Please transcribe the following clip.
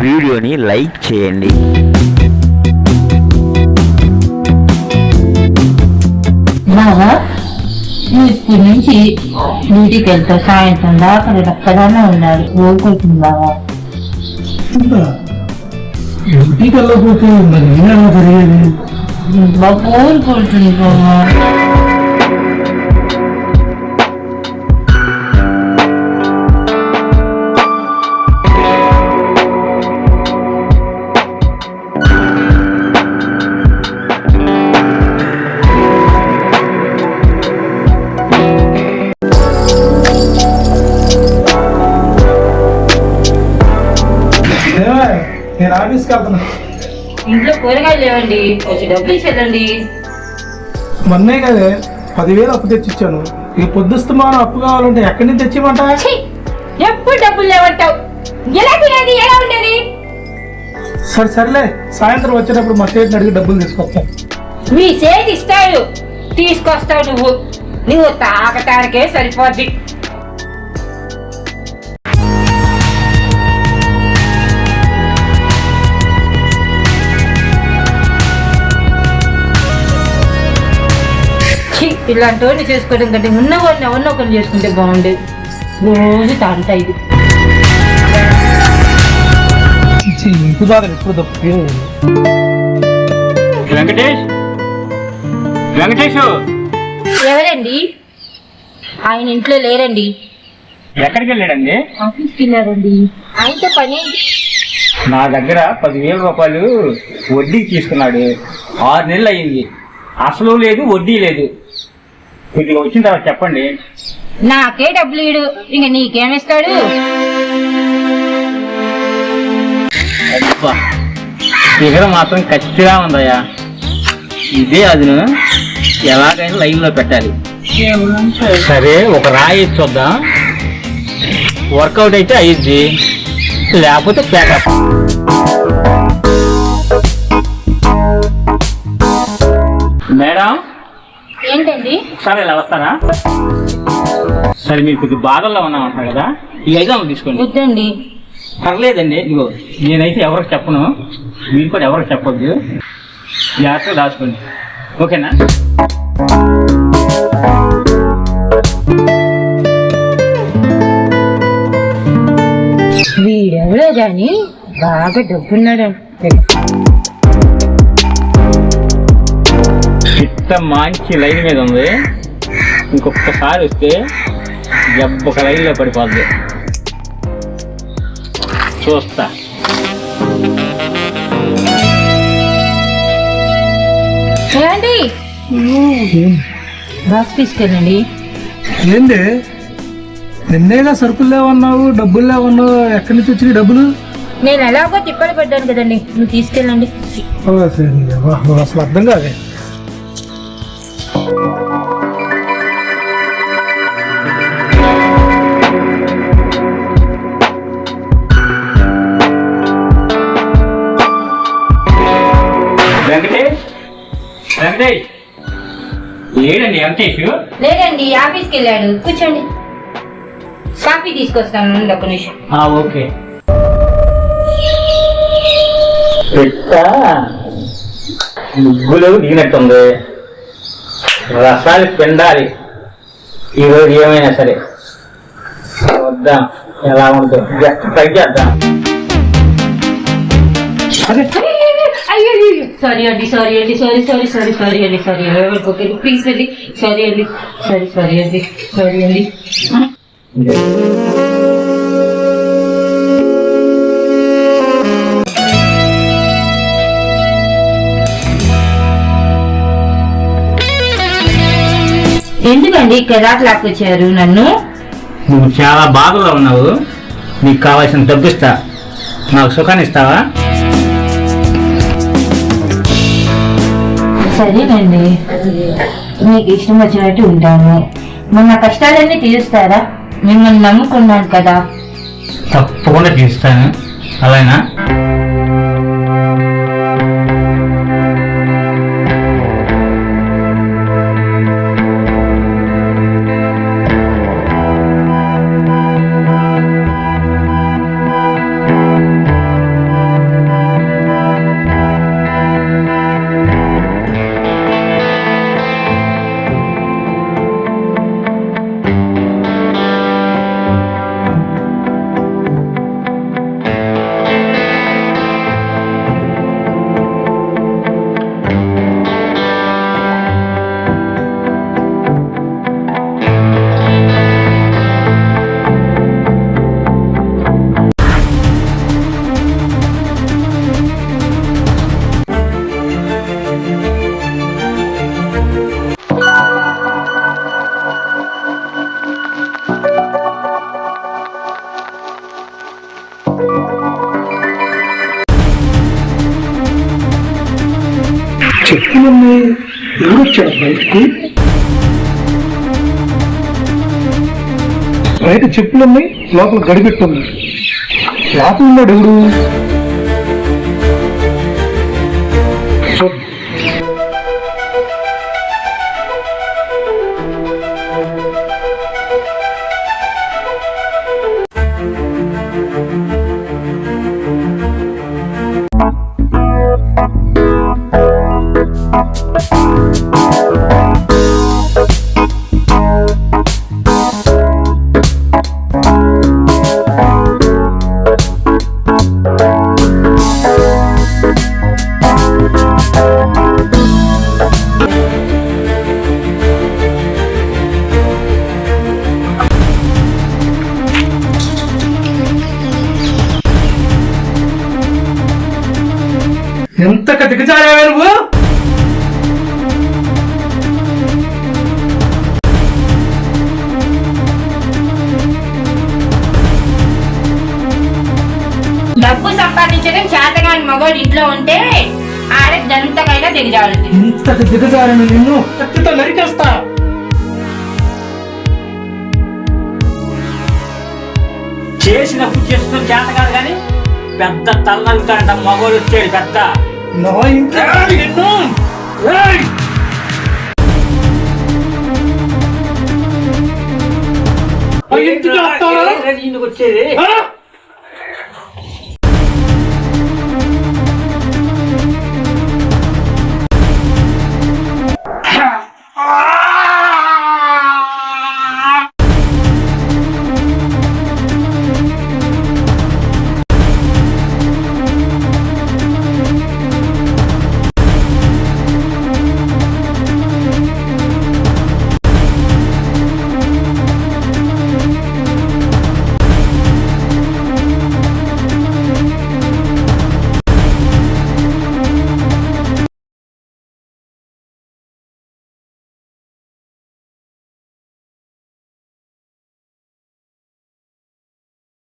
వీడియోని లైక్ చేయండి. బాగా ఇప్పటి నుంచి డ్యూటీకి వెళ్తా, సాయంత్రం దాకా ఒక్కదానే ఉండాలి. ఊరుకుంటుంది బాగా. డ్యూటీకి వెళ్ళకపోతే మరి ఏమైనా జరిగేది? బాగా ఊరుకుంటుంది బాగా. నేను ఆఫీస్కి వెళ్తున్నా. ఇంట్లో కూరగాయలు లేవండి, కొంచెం డబ్బులు ఇచ్చేదండి. మొన్నే కదే 10,000 అప్పు తెచ్చిచ్చాను. ఇక పొద్దుస్తమానం అప్పు కావాలంటే ఎక్కడి నుంచి తెచ్చిమంటా? ఎప్పుడు డబ్బులు లేవంటావు? ఎలా తినేది, ఎలా ఉండేది? సర్లే, సాయంత్రం వచ్చేటప్పుడు మా సేట్ని అడిగి డబ్బులు తీసుకొస్తాను. మీ సేట్ ఇస్తాడు, తీసుకొస్తావు. నువ్వు తాగటానికే సరిపోద్ది. ఇలాంటి వాడిని చేసుకోవడం కంటే ఉన్నవాడిని ఎవరినొకరిని చేసుకుంటే బాగుండేది. రోజు తాగుతా ఇది. ఇంటి బాధ ఎప్పుడు తప్పు. వెంకటేష్ ఎవరండి? ఆయన ఇంట్లో లేరండి. ఎక్కడికి వెళ్ళాడండి? ఆఫీస్కి వెళ్ళారండి. ఆయనతో పని ఏంటి? నా దగ్గర 10,000 రూపాయలు వడ్డీకి తీసుకున్నాడు. 6 నెలలు అయింది, అసలు లేదు వడ్డీ లేదు. కొద్దిగా వచ్చిన తర్వాత చెప్పండి. నాకే డబ్బులు ఇడు, ఇంక నీకేమిస్తాడు? ఫిగర్ మాత్రం ఖచ్చితంగా ఉందయ్యా. ఇదే అదును ఎలాగైనా లైన్ లో పెట్టాలి. సరే, ఒక రాయి చూద్దాం. వర్కౌట్ అయితే అయ్యిద్ది, లేకపోతే ప్యాకప్. మేడం ఏంటండి? సరే, ఇలా వస్తారా? సరే, మీరు కొద్దిగా బాధల్లో ఉన్నామంటారు కదా, ఈ 500 తీసుకోండి. వద్దండి. పర్లేదండి, ఇదిగో నేనైతే ఎవరికి చెప్పను, మీరు కూడా ఎవరికి చెప్పొద్దు. జాగ్రత్తగా దాచుకోండి, ఓకేనా? వీడెవడో గాని బాగా డబ్బున్నాడు. ఇంత మంచి లైన్ మీద ఉంది, ఇంకొకసారి వస్తే ఒక లైన్లో పడిపోద్ది. చూస్తా. ఏమండి, బాక్స్ తీసుకెళ్ళండి. ఏంది నిన్నేగా సరుకులు లేవన్నావు, డబ్బులు లేవన్నావు? ఎక్కడి నుంచి వచ్చినాయి డబ్బులు? నేను ఎలాగో తిప్పలు పడ్డాను కదండి, నువ్వు తీసుకెళ్ళండి. అసలు అర్థం కాదే. వెంకటేష్ లేదండి. వెంకటేష్ లేదండి, ఆఫీస్కి వెళ్ళాడు. కూర్చోండి, కాఫీ తీసుకొస్తాను. ఒక నిమిషం. ఓకే. ముగ్గులు దిగినట్టుంది, రసాలు పిండాలి ఈరోజు. ఏమైనా సరే వద్దాం, ఎలా ఉంటుందో జస్ట్ ట్రై చేద్దాం. సారీ అండి, సారీ అండి, సారీ సారీ సారీ సారీ అండి, సారీ ఓకే ప్లీజ్ అండి, సారీ అండి, సారీ అండి, సారీ అండి. ఎందుకండి కెరాక్ లాక్కొచ్చారు నన్ను? నువ్వు చాలా బాధలో ఉన్నావు, నీకు కావాల్సిన డబ్బిస్తా, నాకు సుఖాన్ని ఇస్తావా? సరేనండి, మీకు ఇష్టం వచ్చినట్టు ఉంటాను. మొన్న కష్టాలన్నీ తీరుస్తారా? మిమ్మల్ని నమ్ముకున్నాను కదా. తప్పకుండా తీరుస్తాను, అలానా? ఎవరు వచ్చాడు బయటికి? బయట చెప్పులున్నాయి, లోపల గడిపెట్టుంది. లోపల ఉన్నాడు ఎవడు? చూడు. ఎంత దిగజారావే నువ్వు? డబ్బు సంపాదించడం చేతగాని మగవాడు ఇంట్లో ఉంటే ఆడ జంతకైనా దిగజారుతుంది. ఇంతటి దిగజారని నిన్ను కత్తితో నరికేస్తా. చేసినప్పుడు చేస్తున్న చేత కాదు కానీ పెద్ద తల్లలుతాడంట మగోడు వచ్చాడు పెద్ద. నా ఇంట్లో నిన్ను ఏయ్! ఆ ఇంటికి వస్తావా? ఇంటికి వచ్చేది ఆ?